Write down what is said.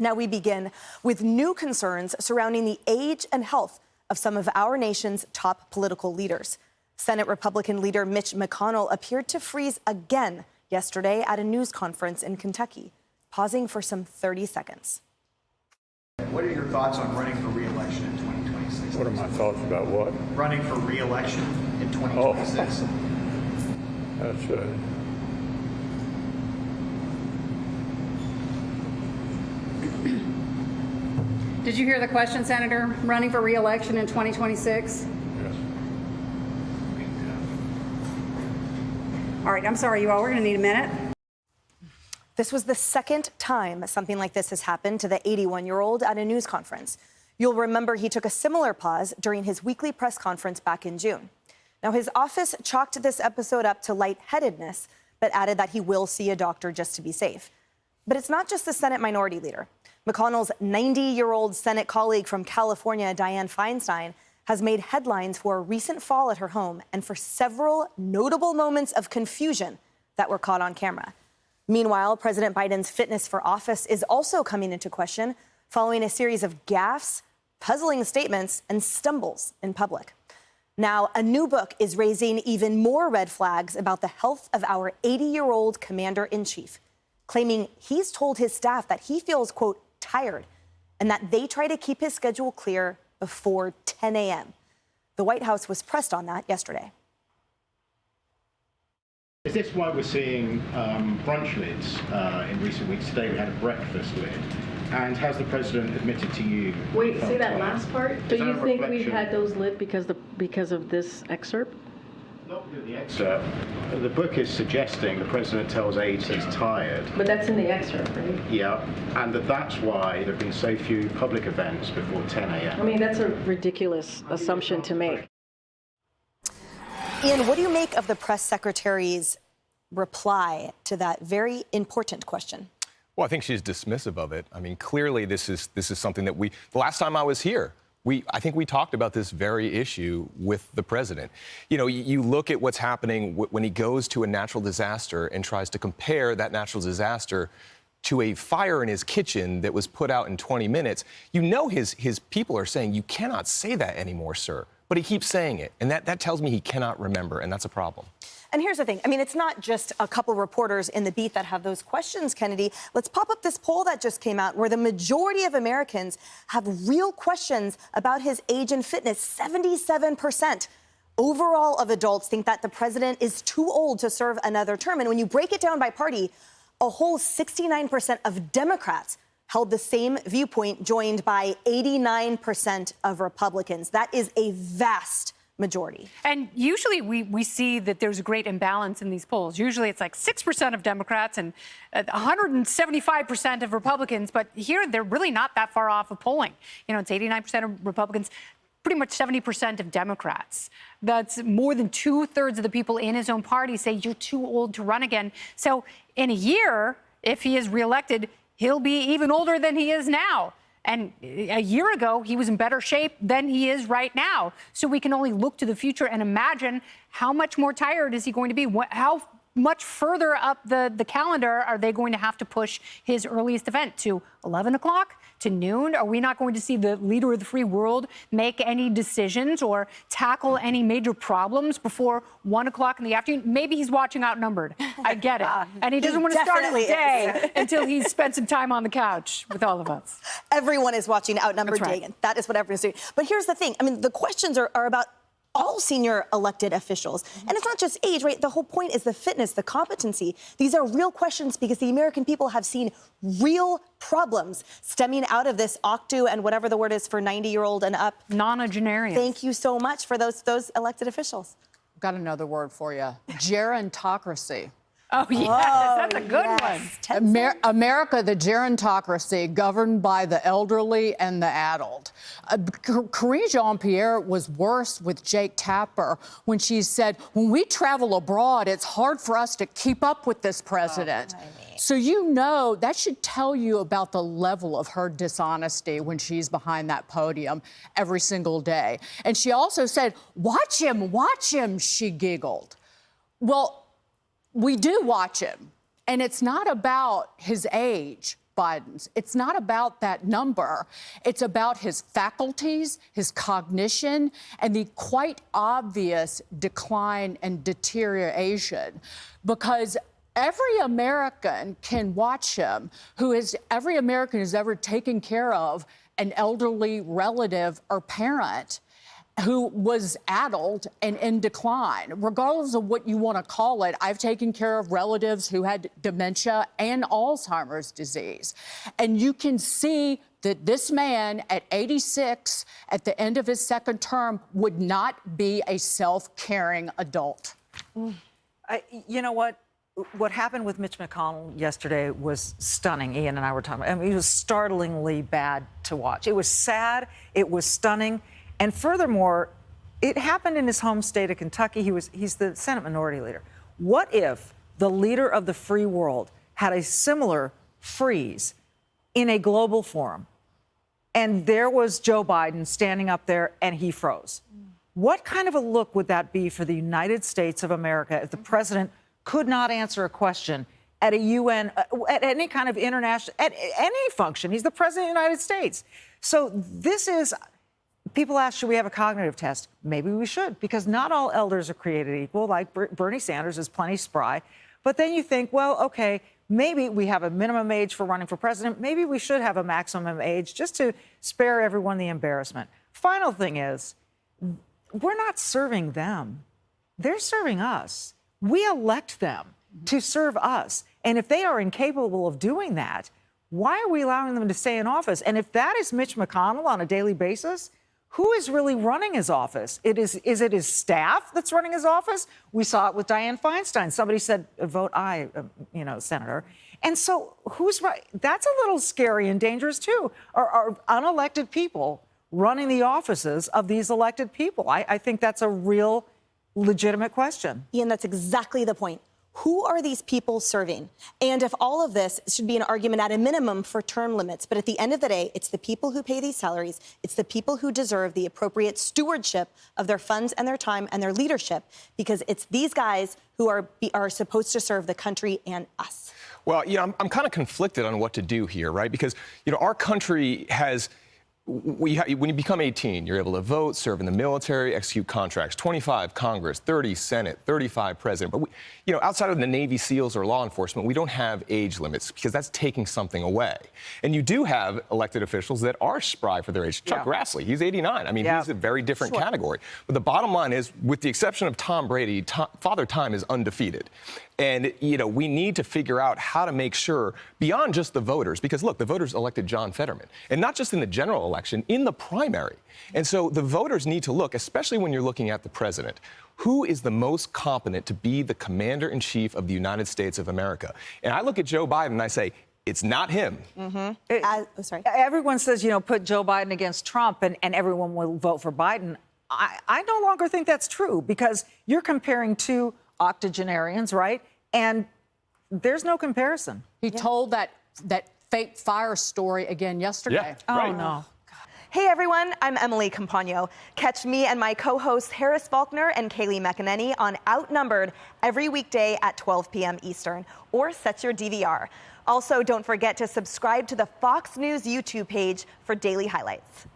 Now we begin with new concerns surrounding the age and health of some of our nation's top political leaders. Senate Republican leader Mitch McConnell appeared to freeze again yesterday at a news conference in Kentucky, pausing for some 30 seconds. What are your thoughts on running for re-election in 2026? What are my thoughts about what? Running for re-election in 2026. That's Did you hear the question, Senator? Running for re-election in 2026? yes. All right, I'm sorry, you all. We're going to need a minute. This was the second time something like this has happened to the 81-year-old at a news conference. You'll remember he took a similar pause during his weekly press conference back in June. Now, his office chalked this episode up to lightheadedness, but added that he will see a doctor just to be safe. But it's not just the Senate minority leader. McConnell's 90-year-old Senate colleague from California, Dianne Feinstein, has made headlines for a recent fall at her home and for several notable moments of confusion that were caught on camera. Meanwhile, President Biden's fitness for office is also coming into question following a series of gaffes, puzzling statements, and stumbles in public. Now, a new book is raising even more red flags about the health of our 80-year-old commander-in-chief, claiming he's told his staff that he feels, quote, tired, and that they try to keep his schedule clear before 10 a.m. The White House was pressed on that yesterday. Is this why we're seeing brunch lids in recent weeks? Today we had a breakfast lid. And has the president admitted to you? Wait, say that last part? Do you think we reflection? had those lit because of this excerpt? Not the excerpt. The book is suggesting the president tells aides he's tired. But that's in the excerpt, right? Yeah, and that's why there have been so few public events before 10 a.m. I mean, that's a ridiculous assumption to make. Ian, what do you make of the press secretary's reply to that very important question? Well, I think she's dismissive of it. I mean, clearly this is something that the last time I was here, I think we talked about this very issue with the president. You know, you look at what's happening when he goes to a natural disaster and tries to compare that natural disaster to a fire in his kitchen that was put out in 20 minutes. You know his people are saying, you cannot say that anymore, sir. But he keeps saying it, and that tells me he cannot remember, and that's a problem. And here's the thing. I mean, it's not just a couple reporters in the beat that have those questions, Kennedy. Let's pop up this poll that just came out where the majority of Americans have real questions about his age and fitness. 77% overall of adults think that the president is too old to serve another term. And when you break it down by party, a whole 69% of Democrats held the same viewpoint, joined by 89% of Republicans. That is a vast majority. And usually we see that there's a great imbalance in these polls. Usually it's like 6% of Democrats and 175% of Republicans. But here they're really not that far off of polling. You know, it's 89% of Republicans, pretty much 70% of Democrats. That's more than 2/3 of the people in his own party say you're too old to run again. So in a year, if he is reelected, he'll be even older than he is now. And a year ago, he was in better shape than he is right now. So we can only look to the future and imagine how much more tired is he going to be? How much further up the calendar are they going to have to push his earliest event to 11 o'clock, to noon? Are we not going to see the leader of the free world make any decisions or tackle any major problems before 1 o'clock in the afternoon? Maybe he's watching Outnumbered. I get it. And he doesn't want to start his day until he's spent some time on the couch with all of us. Everyone is watching Outnumbered, That's right. Dagan. That is what everyone's doing. But here's the thing. I mean, the questions are about all senior elected officials. And it's not just age, right? The whole point is the fitness, the competency. These are real questions because the American people have seen real problems stemming out of this octu and whatever the word is for 90-year-old and up. Nonagenarians. Thank you so much for those elected officials. Got another word for you. Gerontocracy. Oh, yes, that's a good one. America, the gerontocracy, governed by the elderly and the addled. Karine Jean-Pierre was worse with Jake Tapper when she said, when we travel abroad, it's hard for us to keep up with this president. So you know, that should tell you about the level of her dishonesty when she's behind that podium every single day. And she also said, watch him, she giggled. Well, we do watch him, and it's not about his age. Biden's. It's not about that number. It's about his faculties, his cognition, and the quite obvious decline and deterioration. Because every American can watch him, every American who's ever taken care of an elderly relative or parent who was addled and in decline. Regardless of what you want to call it, I've taken care of relatives who had dementia and Alzheimer's disease. And you can see that this man at 86, at the end of his second term, would not be a self-caring adult. You know what? What happened with Mitch McConnell yesterday was stunning. Ian and I were talking about it. I mean, it was startlingly bad to watch. It was sad. It was stunning. And furthermore, it happened in his home state of Kentucky. He's the Senate Minority Leader. What if the leader of the free world had a similar freeze in a global forum, and there was Joe Biden standing up there and he froze? What kind of a look would that be for the United States of America if the president could not answer a question at a UN, at any kind of international, at any function? He's the president of the United States. So this is... People ask, should we have a cognitive test? Maybe we should, because not all elders are created equal. Like Bernie Sanders is plenty spry. But then you think, well, okay, maybe we have a minimum age for running for president. Maybe we should have a maximum age just to spare everyone the embarrassment. Final thing is, we're not serving them. They're serving us. We elect them to serve us. And if they are incapable of doing that, why are we allowing them to stay in office? And if that is Mitch McConnell on a daily basis, who is really running his office? Is it his staff that's running his office? We saw it with Dianne Feinstein. Somebody said, vote aye, Senator. And so who's right? That's a little scary and dangerous, too. Are unelected people running the offices of these elected people? I think that's a real legitimate question. Ian, that's exactly the point. Who are these people serving? And if all of this should be an argument at a minimum for term limits, but at the end of the day, it's the people who pay these salaries. It's the people who deserve the appropriate stewardship of their funds and their time and their leadership, because it's these guys who are supposed to serve the country and us. Well, I'm kind of conflicted on what to do here, right? Because, our country has... when you become 18, you're able to vote, serve in the military, execute contracts, 25 Congress, 30 Senate, 35 President. But, outside of the Navy SEALs or law enforcement, we don't have age limits because that's taking something away. And you do have elected officials that are spry for their age. Chuck Grassley, he's 89. I mean, he's a very different category. But the bottom line is, with the exception of Tom Brady, Father Time is undefeated. And, we need to figure out how to make sure, beyond just the voters, because, look, the voters elected John Fetterman, and not just in the general election, in the primary. And so the voters need to look, especially when you're looking at the president, who is the most competent to be the commander-in-chief of the United States of America? And I look at Joe Biden and I say, it's not him. Sorry. Everyone says, put Joe Biden against Trump and everyone will vote for Biden. I no longer think that's true, because you're comparing two octogenarians, right? And there's no comparison. He told that fake fire story again yesterday. Yeah, right. Oh, no. Hey everyone, I'm Emily Campagno. Catch me and my co-hosts Harris Faulkner and Kaylee McEnany on Outnumbered every weekday at 12 p.m. Eastern, or set your DVR. Also, don't forget to subscribe to the Fox News YouTube page for daily highlights.